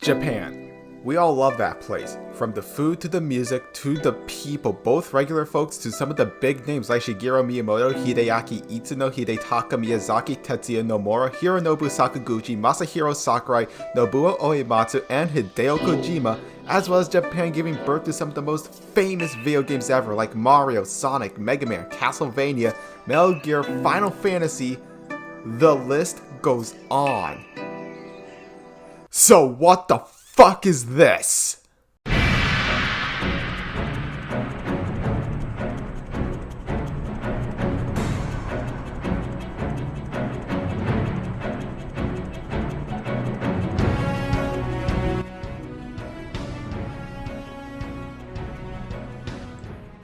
Japan. We all love that place. From the food to the music to the people, both regular folks to some of the big names like Shigeru Miyamoto, Hideaki Itsuno, Hidetaka Miyazaki, Tetsuya Nomura, Hironobu Sakaguchi, Masahiro Sakurai, Nobuo Uematsu, and Hideo Kojima, as well as Japan giving birth to some of the most famous video games ever like Mario, Sonic, Mega Man, Castlevania, Metal Gear, Final Fantasy. The list goes on. So what the fuck is this?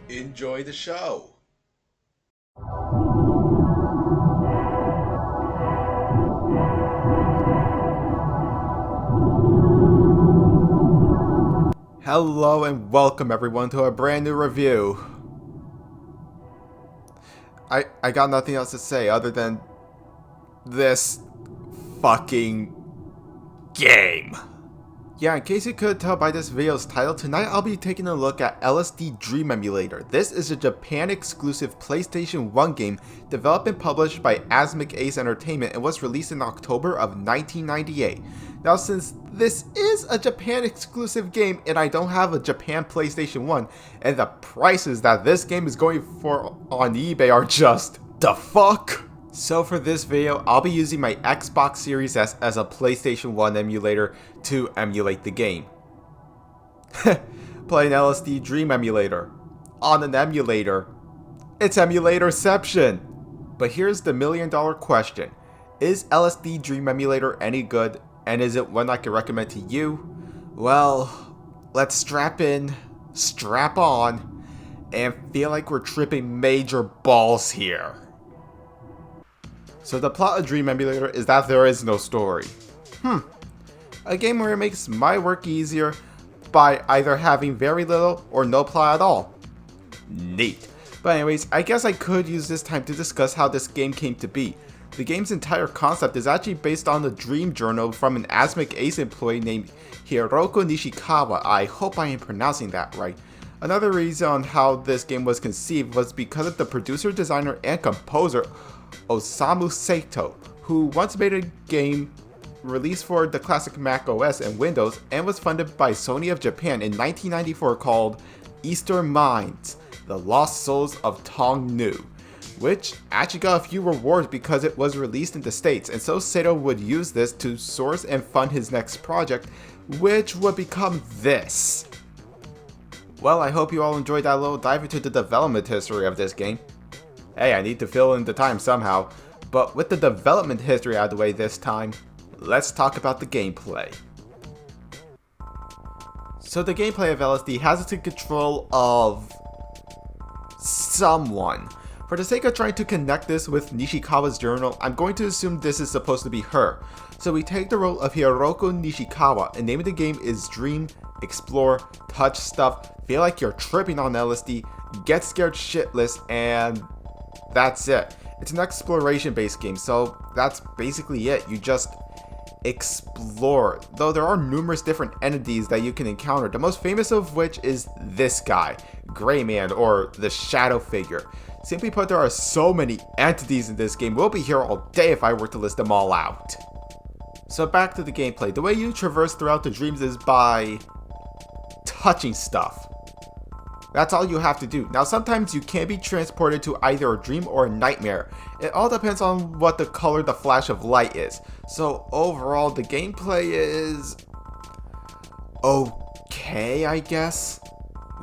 Enjoy the show. Hello and welcome everyone to a brand new review. I got nothing else to say other than this fucking game. Yeah, in case you couldn't tell by this video's title, tonight I'll be taking a look at LSD Dream Emulator. This is a Japan exclusive PlayStation 1 game developed and published by Asmik Ace Entertainment and was released in October of 1998. Now, since this is a Japan exclusive game and I don't have a Japan PlayStation 1, and the prices that this game is going for on eBay are just the fuck. So for this video, I'll be using my Xbox Series S as a PlayStation 1 emulator to emulate the game. Playing LSD Dream Emulator. On an emulator. It's emulatorception! But here's the $1,000,000 question. Is LSD Dream Emulator any good? And is it one I can recommend to you? Well, let's strap in, strap on, and feel like we're tripping major balls here. So the plot of Dream Emulator is that there is no story. A game where it makes my work easier by either having very little or no plot at all. Neat. But anyways, I guess I could use this time to discuss how this game came to be. The game's entire concept is actually based on the dream journal from an Asmik Ace employee named Hiroko Nishikawa. I hope I am pronouncing that right. Another reason on how this game was conceived was because of the producer, designer, and composer Osamu Sato, who once made a game released for the classic Mac OS and Windows and was funded by Sony of Japan in 1994 called Eastern Minds, The Lost Souls of Tong Nu, which actually got a few rewards because it was released in the States, and so Sato would use this to source and fund his next project, which would become this. Well, I hope you all enjoyed that little dive into the development history of this game. Hey, I need to fill in the time somehow, but with the development history out of the way this time, let's talk about the gameplay. So the gameplay of LSD has it in control of someone. For the sake of trying to connect this with Nishikawa's journal, I'm going to assume this is supposed to be her. So we take the role of Hiroko Nishikawa, and name of the game is Dream, Explore, Touch Stuff, feel like you're tripping on LSD, get scared shitless, and that's it. It's an exploration based game, so that's basically it. You just explore, though there are numerous different entities that you can encounter, the most famous of which is this guy, Gray Man, or the Shadow Figure. Simply put, there are so many entities in this game, we'll be here all day if I were to list them all out. So back to the gameplay. The way you traverse throughout the dreams is by touching stuff. That's all you have to do. Now sometimes you can be transported to either a dream or a nightmare. It all depends on what the color the flash of light is. So overall the gameplay is okay, I guess.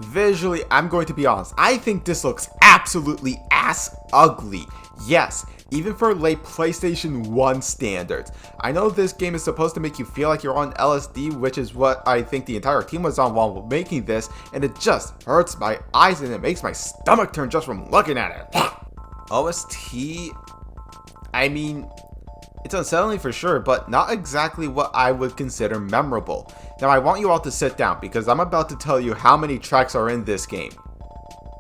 Visually, I'm going to be honest, I think this looks absolutely ass ugly. Yes, even for late PlayStation 1 standards. I know this game is supposed to make you feel like you're on LSD, which is what I think the entire team was on while making this, and it just hurts my eyes and it makes my stomach turn just from looking at it. OST, I mean, it's unsettling for sure, but not exactly what I would consider memorable. Now I want you all to sit down because I'm about to tell you how many tracks are in this game.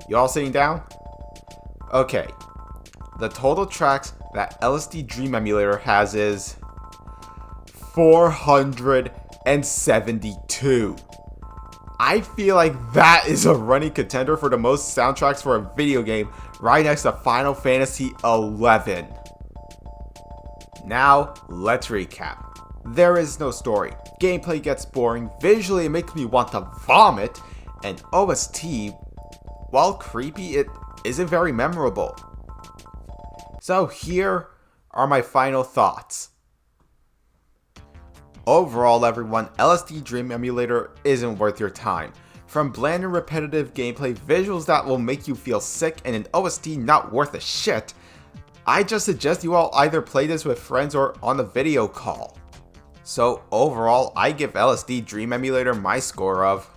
You all sitting down? Okay. The total tracks that LSD Dream Emulator has is 400 and 72. I feel like that is a running contender for the most soundtracks for a video game, right next to Final Fantasy XI. Now, let's recap. There is no story, gameplay gets boring, visually it makes me want to vomit, and OST, while creepy, it isn't very memorable. So here are my final thoughts. Overall everyone, LSD Dream Emulator isn't worth your time. From bland and repetitive gameplay, visuals that will make you feel sick, and an OST not worth a shit, I just suggest you all either play this with friends or on a video call. So overall, I give LSD Dream Emulator my score of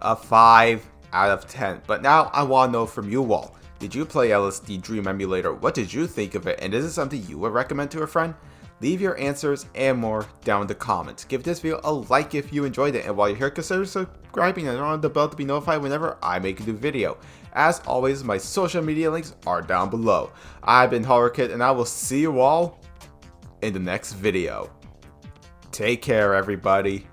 a 5 out of 10. But now I want to know from you all. Did you play LSD Dream Emulator? What did you think of it? And is it something you would recommend to a friend? Leave your answers and more down in the comments. Give this video a like if you enjoyed it. And while you're here, consider subscribing and turn on the bell to be notified whenever I make a new video. As always, my social media links are down below. I've been HorrorKid, and I will see you all in the next video. Take care, everybody.